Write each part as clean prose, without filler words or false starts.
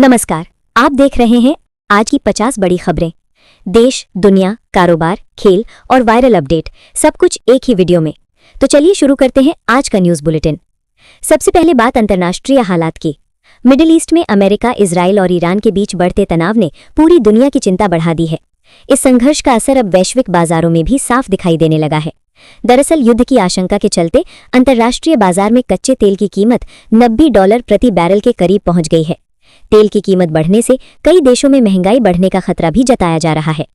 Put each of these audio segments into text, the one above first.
नमस्कार, आप देख रहे हैं आज की 50 बड़ी खबरें। देश, दुनिया, कारोबार, खेल और वायरल अपडेट सब कुछ एक ही वीडियो में। तो चलिए शुरू करते हैं आज का न्यूज़ बुलेटिन। सबसे पहले बात अंतर्राष्ट्रीय हालात की। मिडिल ईस्ट में अमेरिका, इजराइल और ईरान के बीच बढ़ते तनाव ने पूरी दुनिया की चिंता बढ़ा दी है। इस संघर्ष का असर अब वैश्विक बाजारों में भी साफ दिखाई देने लगा है। दरअसल युद्ध की आशंका के चलते अंतर्राष्ट्रीय बाजार में कच्चे तेल की कीमत $90 प्रति बैरल के करीब पहुंच गई है। तेल की कीमत बढ़ने से कई देशों में महंगाई बढ़ने का खतरा भी जताया जा रहा है।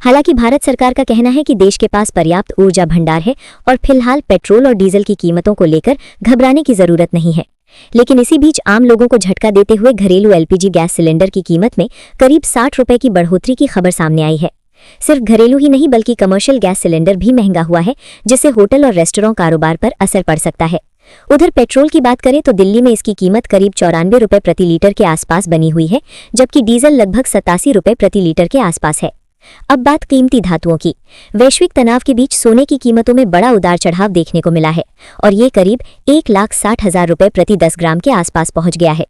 हालांकि भारत सरकार का कहना है कि देश के पास पर्याप्त ऊर्जा भंडार है और फिलहाल पेट्रोल और डीजल की कीमतों को लेकर घबराने की जरूरत नहीं है। लेकिन इसी बीच आम लोगों को झटका देते हुए घरेलू एलपीजी गैस सिलेंडर की कीमत में करीब ₹60 की बढ़ोतरी की खबर सामने आई है। सिर्फ घरेलू ही नहीं बल्कि कमर्शियल गैस सिलेंडर भी महंगा हुआ है, जिससे होटल और रेस्टोरेंट कारोबार पर असर पड़ सकता है। उधर पेट्रोल की बात करें तो दिल्ली में इसकी कीमत करीब ₹94 प्रति लीटर के आसपास बनी हुई है, जबकि डीजल लगभग ₹87 प्रति लीटर के आसपास है। अब बात कीमती धातुओं की। वैश्विक तनाव के बीच सोने की कीमतों में बड़ा उतार चढ़ाव देखने को मिला है और ये करीब ₹1,60,000 प्रति 10 ग्राम के आसपास पहुंच गया है।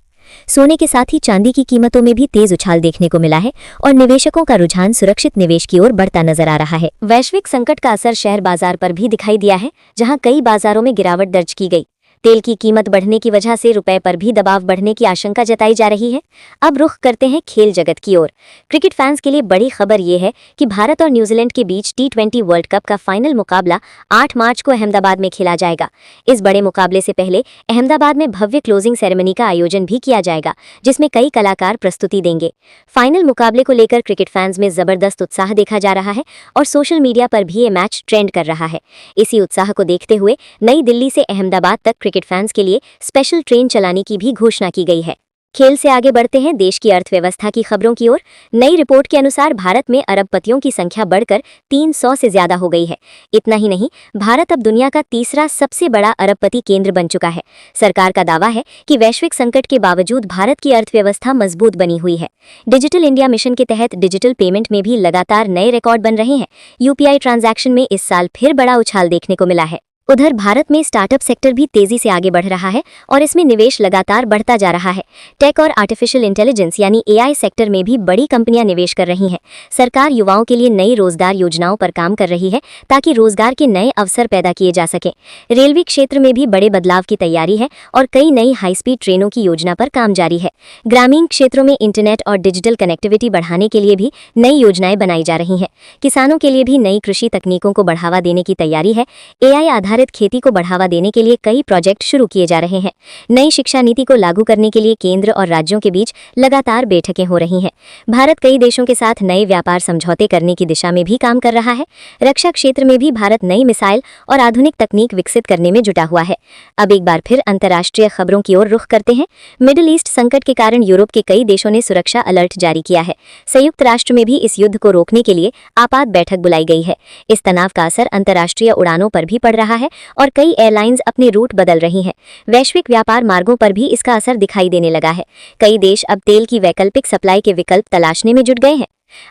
सोने के साथ ही चांदी की कीमतों में भी तेज उछाल देखने को मिला है और निवेशकों का रुझान सुरक्षित निवेश की ओर बढ़ता नजर आ रहा है। वैश्विक संकट का असर शेयर बाजार पर भी दिखाई दिया है, जहां कई बाजारों में गिरावट दर्ज की गई। तेल की कीमत बढ़ने की वजह से रुपए पर भी दबाव बढ़ने की आशंका जताई जा रही है। अब रुख करते हैं खेल जगत की ओर। क्रिकेट फैंस के लिए बड़ी खबर यह है कि भारत और न्यूजीलैंड के बीच T20 वर्ल्ड कप का फाइनल मुकाबला 8 मार्च को अहमदाबाद में खेला जाएगा। इस बड़े मुकाबले से पहले अहमदाबाद में भव्य क्लोजिंग सेरेमनी का आयोजन भी किया जाएगा, जिसमें कई कलाकार प्रस्तुति देंगे। फाइनल मुकाबले को लेकर क्रिकेट फैंस में जबरदस्त उत्साह देखा जा रहा है और सोशल मीडिया पर भी ये मैच ट्रेंड कर रहा है। इसी उत्साह को देखते हुए नई दिल्ली से अहमदाबाद तक क्रिकेट फैंस के लिए स्पेशल ट्रेन चलाने की भी घोषणा की गई है। खेल से आगे बढ़ते हैं देश की अर्थव्यवस्था की खबरों की ओर। नई रिपोर्ट के अनुसार भारत में अरबपतियों की संख्या बढ़कर 300 से ज्यादा हो गई है। इतना ही नहीं, भारत अब दुनिया का तीसरा सबसे बड़ा अरबपति केंद्र बन चुका है। सरकार का दावा है कि वैश्विक संकट के बावजूद भारत की अर्थव्यवस्था मजबूत बनी हुई है। डिजिटल इंडिया मिशन के तहत डिजिटल पेमेंट में भी लगातार नए रिकॉर्ड बन रहे हैं। यूपीआई ट्रांजैक्शन में इस साल फिर बड़ा उछाल देखने को मिला है। उधर भारत में स्टार्टअप सेक्टर भी तेजी से आगे बढ़ रहा है और इसमें निवेश लगातार बढ़ता जा रहा है। टेक और आर्टिफिशियल इंटेलिजेंस यानी एआई सेक्टर में भी बड़ी कंपनियां निवेश कर रही हैं। सरकार युवाओं के लिए नई रोजगार योजनाओं पर काम कर रही है ताकि रोजगार के नए अवसर पैदा किए जा सकें। रेलवे क्षेत्र में भी बड़े बदलाव की तैयारी है और कई नई हाई स्पीड ट्रेनों की योजना पर काम जारी है। ग्रामीण क्षेत्रों में इंटरनेट और डिजिटल कनेक्टिविटी बढ़ाने के लिए भी नई योजनाएं बनाई जा रही हैं। किसानों के लिए भी नई कृषि तकनीकों को बढ़ावा देने की तैयारी है। एआई आधारित खेती को बढ़ावा देने के लिए कई प्रोजेक्ट शुरू किए जा रहे हैं। नई शिक्षा नीति को लागू करने के लिए केंद्र और राज्यों के बीच लगातार बैठकें हो रही हैं। भारत कई देशों के साथ नए व्यापार समझौते करने की दिशा में भी काम कर रहा है। रक्षा क्षेत्र में भी भारत नई मिसाइल और आधुनिक तकनीक विकसित करने में जुटा हुआ है। अब एक बार फिर अंतर्राष्ट्रीय खबरों की ओर रुख करते हैं। मिडिल ईस्ट संकट के कारण यूरोप के कई देशों ने सुरक्षा अलर्ट जारी किया है। संयुक्त राष्ट्र में भी इस युद्ध को रोकने के लिए आपात बैठक बुलाई गई है। इस तनाव का असर अंतर्राष्ट्रीय उड़ानों पर भी पड़ रहा है और कई एयरलाइंस अपने रूट बदल रही हैं। वैश्विक व्यापार मार्गों पर भी इसका असर दिखाई देने लगा है। कई देश अब तेल की वैकल्पिक सप्लाई के विकल्प तलाशने में जुट गए हैं।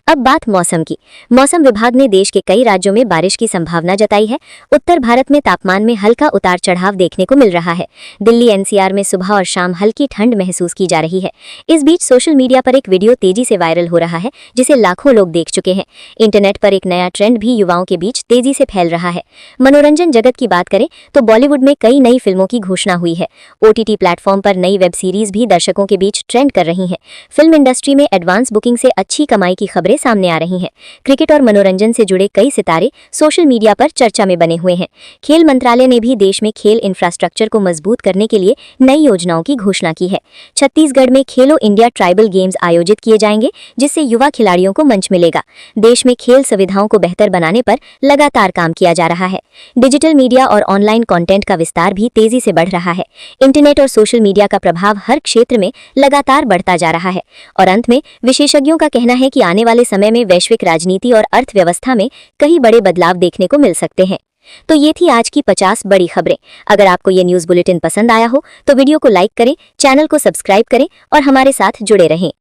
अब बात मौसम की। मौसम विभाग ने देश के कई राज्यों में बारिश की संभावना जताई है। उत्तर भारत में तापमान में हल्का उतार चढ़ाव देखने को मिल रहा है। दिल्ली एनसीआर में सुबह और शाम हल्की ठंड महसूस की जा रही है। इस बीच सोशल मीडिया पर एक वीडियो तेजी से वायरल हो रहा है, जिसे लाखों लोग देख चुके हैं। इंटरनेट पर एक नया ट्रेंड भी युवाओं के बीच तेजी से फैल रहा है। मनोरंजन जगत की बात करें तो बॉलीवुड में कई नई फिल्मों की घोषणा हुई है। ओटीटी प्लेटफॉर्म पर नई वेब सीरीज भी दर्शकों के बीच ट्रेंड कर रही हैं। फिल्म इंडस्ट्री में एडवांस बुकिंग से अच्छी कमाई की खबरें सामने आ रही हैं। क्रिकेट और मनोरंजन से जुड़े कई सितारे सोशल मीडिया पर चर्चा में बने हुए हैं। खेल मंत्रालय ने भी देश में खेल इंफ्रास्ट्रक्चर को मजबूत करने के लिए नई योजनाओं की घोषणा की है। छत्तीसगढ़ में खेलो इंडिया ट्राइबल गेम्स आयोजित किए जाएंगे, जिससे युवा खिलाड़ियों को मंच मिलेगा। देश में खेल सुविधाओं को बेहतर बनाने पर लगातार काम किया जा रहा है। डिजिटल मीडिया और ऑनलाइन कंटेंट का विस्तार भी तेजी से बढ़ रहा है। इंटरनेट और सोशल मीडिया का प्रभाव हर क्षेत्र में लगातार बढ़ता जा रहा है। और अंत में विशेषज्ञों का कहना है कि आने वाले समय में वैश्विक राजनीति और अर्थव्यवस्था में कई बड़े बदलाव देखने को मिल सकते हैं। तो ये थी आज की 50 बड़ी खबरें। अगर आपको ये न्यूज़ बुलेटिन पसंद आया हो तो वीडियो को लाइक करें, चैनल को सब्सक्राइब करें और हमारे साथ जुड़े रहें।